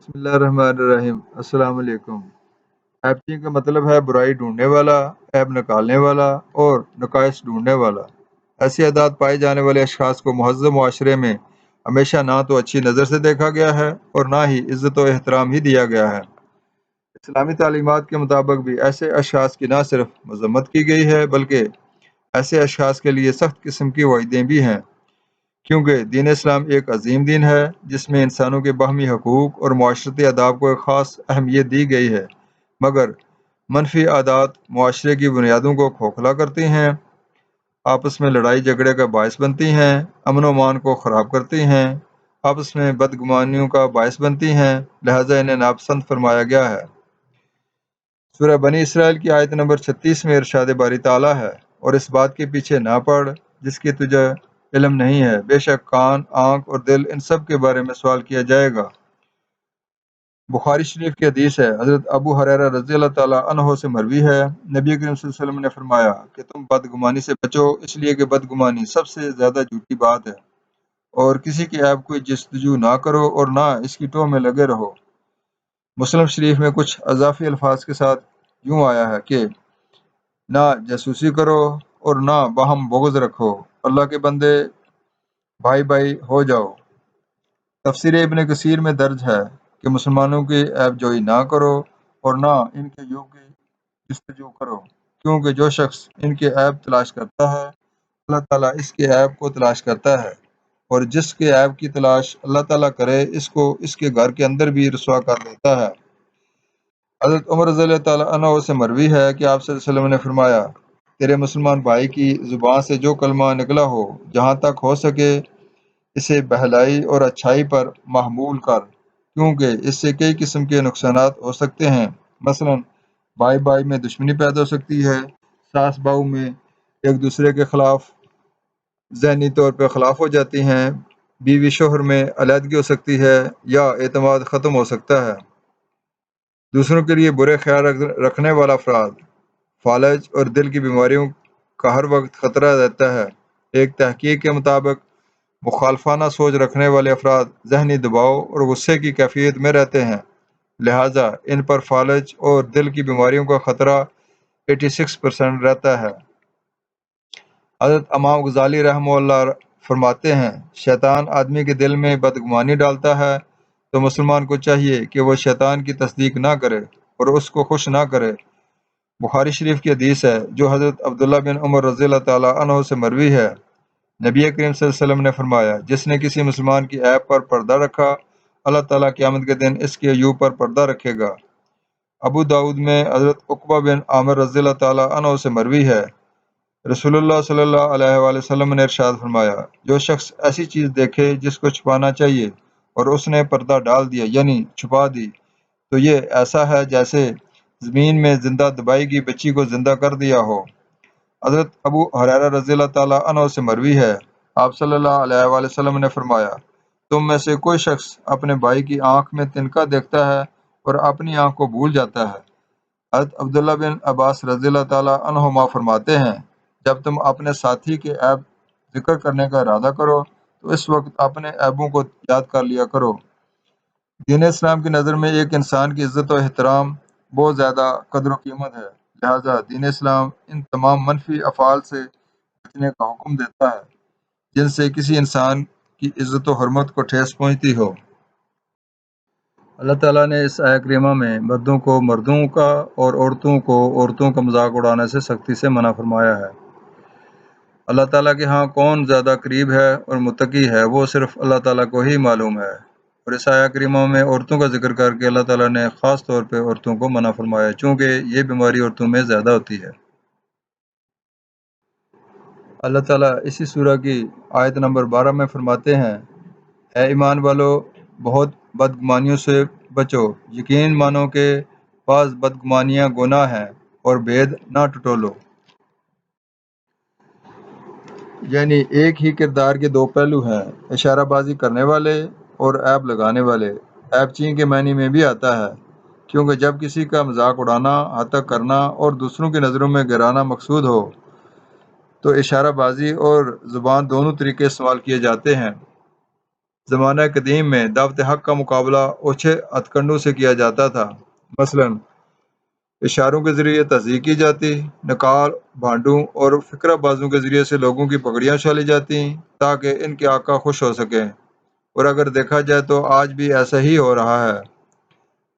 بسم اللہ الرحمن الرحیم۔ السلام علیکم۔ ایبچی کا مطلب ہے برائی ڈھونڈنے والا، عیب نکالنے والا اور نقائص ڈھونڈنے والا۔ ایسی عادات پائے جانے والے اشخاص کو مہذب معاشرے میں ہمیشہ نہ تو اچھی نظر سے دیکھا گیا ہے اور نہ ہی عزت و احترام ہی دیا گیا ہے۔ اسلامی تعلیمات کے مطابق بھی ایسے اشخاص کی نہ صرف مذمت کی گئی ہے بلکہ ایسے اشخاص کے لیے سخت قسم کی وعیدیں بھی ہیں، کیونکہ دین اسلام ایک عظیم دین ہے جس میں انسانوں کے باہمی حقوق اور معاشرتی آداب کو ایک خاص اہمیت دی گئی ہے، مگر منفی عادات معاشرے کی بنیادوں کو کھوکھلا کرتی ہیں، آپس میں لڑائی جھگڑے کا باعث بنتی ہیں، امن و امان کو خراب کرتی ہیں، آپس میں بدگمانیوں کا باعث بنتی ہیں، لہذا انہیں ناپسند فرمایا گیا ہے۔ سورہ بنی اسرائیل کی آیت نمبر 36 میں ارشاد باری تعالیٰ ہے، اور اس بات کے پیچھے نہ پڑ جس کی تجھے علم نہیں ہے، بے شک کان، آنکھ اور دل ان سب کے بارے میں سوال کیا جائے گا۔ بخاری شریف کی حدیث ہے، حضرت ابو ہریرہ رضی اللہ تعالیٰ عنہ سے مروی ہے، نبی کریم صلی اللہ علیہ وسلم نے فرمایا کہ تم بدگمانی سے بچو، اس لیے کہ بدگمانی سب سے زیادہ جھوٹی بات ہے، اور کسی کی عیب کوئی جستجو نہ کرو اور نہ اس کی ٹوہ میں لگے رہو۔ مسلم شریف میں کچھ اضافی الفاظ کے ساتھ یوں آیا ہے کہ نہ جاسوسی کرو اور نہ باہم بغض رکھو، اللہ کے بندے بھائی بھائی ہو جاؤ۔ تفسیر ابن کثیر میں درج ہے کہ مسلمانوں کی عیب جوئی نہ کرو اور نہ ان کے عیوب کی جستجو کرو، کیونکہ جو شخص ان کے عیب تلاش کرتا ہے اللہ تعالیٰ اس کے عیب کو تلاش کرتا ہے، اور جس کے عیب کی تلاش اللہ تعالیٰ کرے اس کو اس کے گھر کے اندر بھی رسوا کر دیتا ہے۔ حضرت عمر رضی اللہ تعالیٰ عنہ سے مروی ہے کہ آپ صلی اللہ علیہ وسلم نے فرمایا، تیرے مسلمان بھائی کی زبان سے جو کلمہ نکلا ہو، جہاں تک ہو سکے اسے بہلائی اور اچھائی پر محمول کر، کیونکہ اس سے کئی قسم کے نقصانات ہو سکتے ہیں، مثلا بھائی بھائی میں دشمنی پیدا ہو سکتی ہے، ساس بہو میں ایک دوسرے کے خلاف ذہنی طور پہ خلاف ہو جاتی ہیں، بیوی شوہر میں علیحدگی ہو سکتی ہے، یا اعتماد ختم ہو سکتا ہے۔ دوسروں کے لیے برے خیال رکھنے والا افراد فالج اور دل کی بیماریوں کا ہر وقت خطرہ رہتا ہے۔ ایک تحقیق کے مطابق مخالفانہ سوچ رکھنے والے افراد ذہنی دباؤ اور غصے کی کیفیت میں رہتے ہیں، لہٰذا ان پر فالج اور دل کی بیماریوں کا خطرہ 86% رہتا ہے۔ حضرت امام غزالی رحمہ اللہ فرماتے ہیں، شیطان آدمی کے دل میں بدگمانی ڈالتا ہے تو مسلمان کو چاہیے کہ وہ شیطان کی تصدیق نہ کرے اور اس کو خوش نہ کرے۔ بخاری شریف کی حدیث ہے جو حضرت عبداللہ بن عمر رضی اللہ تعالیٰ عنہ سے مروی ہے، نبی کریم صلی اللہ علیہ وسلم نے فرمایا، جس نے کسی مسلمان کی عیب پر پردہ رکھا اللہ تعالیٰ قیامت کے دن اس کے عیوب پر پردہ رکھے گا۔ ابو داؤد میں حضرت عقبہ بن عامر رضی اللہ تعالیٰ عنہ سے مروی ہے، رسول اللہ صلی اللہ علیہ وآلہ وسلم نے ارشاد فرمایا، جو شخص ایسی چیز دیکھے جس کو چھپانا چاہیے اور اس نے پردہ ڈال دیا یعنی چھپا دی، تو یہ ایسا ہے جیسے زمین میں زندہ دبائی گئی بچی کو زندہ کر دیا ہو۔ حضرت ابو ہریرہ رضی اللہ تعالیٰ عنہ سے مروی ہے، آپ صلی اللہ علیہ وآلہ وسلم نے فرمایا، تم میں سے کوئی شخص اپنے بھائی کی آنکھ میں تنکا دیکھتا ہے اور اپنی آنکھ کو بھول جاتا ہے۔ حضرت عبداللہ بن عباس رضی اللہ تعالیٰ عنہما فرماتے ہیں، جب تم اپنے ساتھی کے عیب ذکر کرنے کا ارادہ کرو تو اس وقت اپنے عیبوں کو یاد کر لیا کرو۔ دین اسلام کی نظر میں ایک انسان کی عزت و احترام بہت زیادہ قدر و قیمت ہے، لہٰذا دین اسلام ان تمام منفی افعال سے بچنے کا حکم دیتا ہے جن سے کسی انسان کی عزت و حرمت کو ٹھیس پہنچتی ہو۔ اللہ تعالیٰ نے اس آیہ کریمہ میں مردوں کو مردوں کا اور عورتوں کو عورتوں کا مذاق اڑانے سے سختی سے منع فرمایا ہے۔ اللہ تعالیٰ کے ہاں کون زیادہ قریب ہے اور متقی ہے وہ صرف اللہ تعالیٰ کو ہی معلوم ہے، اور اس آیہ کریمہ میں عورتوں کا ذکر کر کے اللہ تعالیٰ نے خاص طور پہ عورتوں کو منع فرمایا، چونکہ یہ بیماری عورتوں میں زیادہ ہوتی ہے۔ اللہ تعالیٰ اسی سورہ کی آیت نمبر 12 میں فرماتے ہیں، اے ایمان والو بہت بدگمانیوں سے بچو، یقین مانو کہ بعض بدگمانیاں گناہ ہیں اور بید نہ ٹٹولو۔ یعنی ایک ہی کردار کے دو پہلو ہیں، اشارہ بازی کرنے والے اور عیب لگانے والے۔ عیب چین کے معنی میں بھی آتا ہے، کیونکہ جب کسی کا مذاق اڑانا، ہتک کرنا اور دوسروں کی نظروں میں گرانا مقصود ہو تو اشارہ بازی اور زبان دونوں طریقے استعمال کیے جاتے ہیں۔ زمانہ قدیم میں دعوت حق کا مقابلہ اوچھے ہتھ سے کیا جاتا تھا۔ مثلاً اشاروں کے ذریعے تصدیق کی جاتی، نقال، بھانڈوں اور فقرہ بازوں کے ذریعے سے لوگوں کی پگڑیاں اچھالی جاتی تاکہ ان کے آقا خوش ہو سکیں، اور اگر دیکھا جائے تو آج بھی ایسا ہی ہو رہا ہے۔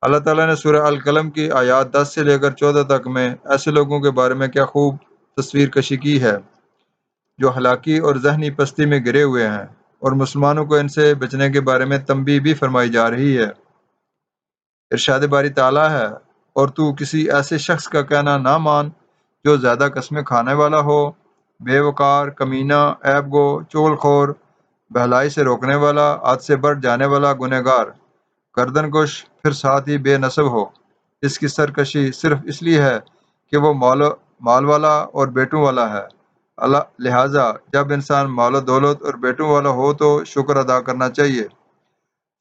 اللہ تعالیٰ نے سورہ القلم کی آیات 10 سے لے کر 14 تک میں ایسے لوگوں کے بارے میں کیا خوب تصویر کشی کی ہے جو ہلاکی اور ذہنی پستی میں گرے ہوئے ہیں، اور مسلمانوں کو ان سے بچنے کے بارے میں تنبیہ بھی فرمائی جا رہی ہے۔ ارشاد باری تعالیٰ ہے، اور تو کسی ایسے شخص کا کہنا نہ مان جو زیادہ قسمیں کھانے والا ہو، بے وقار، کمینہ، عیب گو، چغل خور، بہلائی سے روکنے والا، حد سے بڑھ جانے والا، گنہگار، گردن کش، پھر ساتھ ہی بے نسب ہو۔ اس کی سرکشی صرف اس لیے ہے کہ وہ مال والا اور بیٹوں والا ہے۔ لہٰذا جب انسان مال و دولت اور بیٹوں والا ہو تو شکر ادا کرنا چاہیے،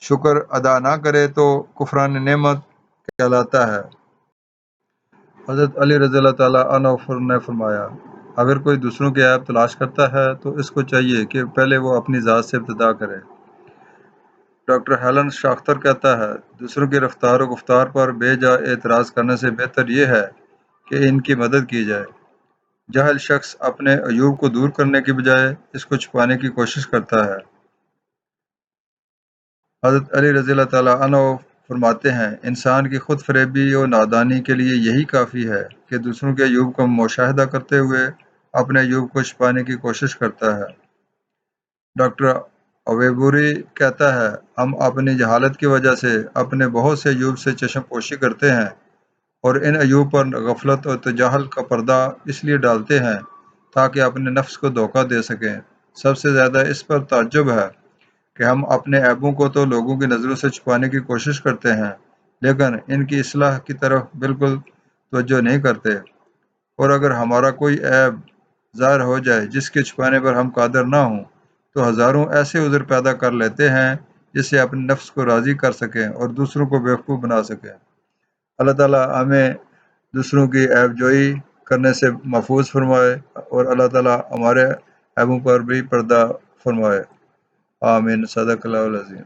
شکر ادا نہ کرے تو کفران نعمت کہلاتا ہے۔ حضرت علی رضی اللہ تعالیٰ عنہ نے فرمایا، اگر کوئی دوسروں کے عیب تلاش کرتا ہے تو اس کو چاہیے کہ پہلے وہ اپنی ذات سے ابتدا کرے۔ ڈاکٹر ہیلن شاختر کہتا ہے، دوسروں کی رفتار و گفتار پر بے جا اعتراض کرنے سے بہتر یہ ہے کہ ان کی مدد کی جائے۔ جاہل شخص اپنے عیوب کو دور کرنے کی بجائے اس کو چھپانے کی کوشش کرتا ہے۔ حضرت علی رضی اللہ تعالیٰ عنہ فرماتے ہیں، انسان کی خود فریبی اور نادانی کے لیے یہی کافی ہے کہ دوسروں کے عیوب کا مشاہدہ کرتے ہوئے اپنے عیوب کو چھپانے کی کوشش کرتا ہے۔ ڈاکٹر اویبوری کہتا ہے، ہم اپنی جہالت کی وجہ سے اپنے بہت سے عیوب سے چشم پوشی کرتے ہیں اور ان عیوب پر غفلت اور تجاہل کا پردہ اس لیے ڈالتے ہیں تاکہ اپنے نفس کو دھوکہ دے سکیں۔ سب سے زیادہ اس پر تعجب ہے کہ ہم اپنے عیبوں کو تو لوگوں کی نظروں سے چھپانے کی کوشش کرتے ہیں لیکن ان کی اصلاح کی طرف بالکل توجہ نہیں کرتے، اور اگر ہمارا کوئی عیب ظاہر ہو جائے جس کے چھپانے پر ہم قادر نہ ہوں تو ہزاروں ایسے عذر پیدا کر لیتے ہیں جس سے اپنے نفس کو راضی کر سکیں اور دوسروں کو بیوقوف بنا سکیں۔ اللہ تعالیٰ ہمیں دوسروں کی عیب جوئی کرنے سے محفوظ فرمائے اور اللہ تعالیٰ ہمارے عیبوں پر بھی پردہ فرمائے۔ آمین۔ صدق اللہ العظیم۔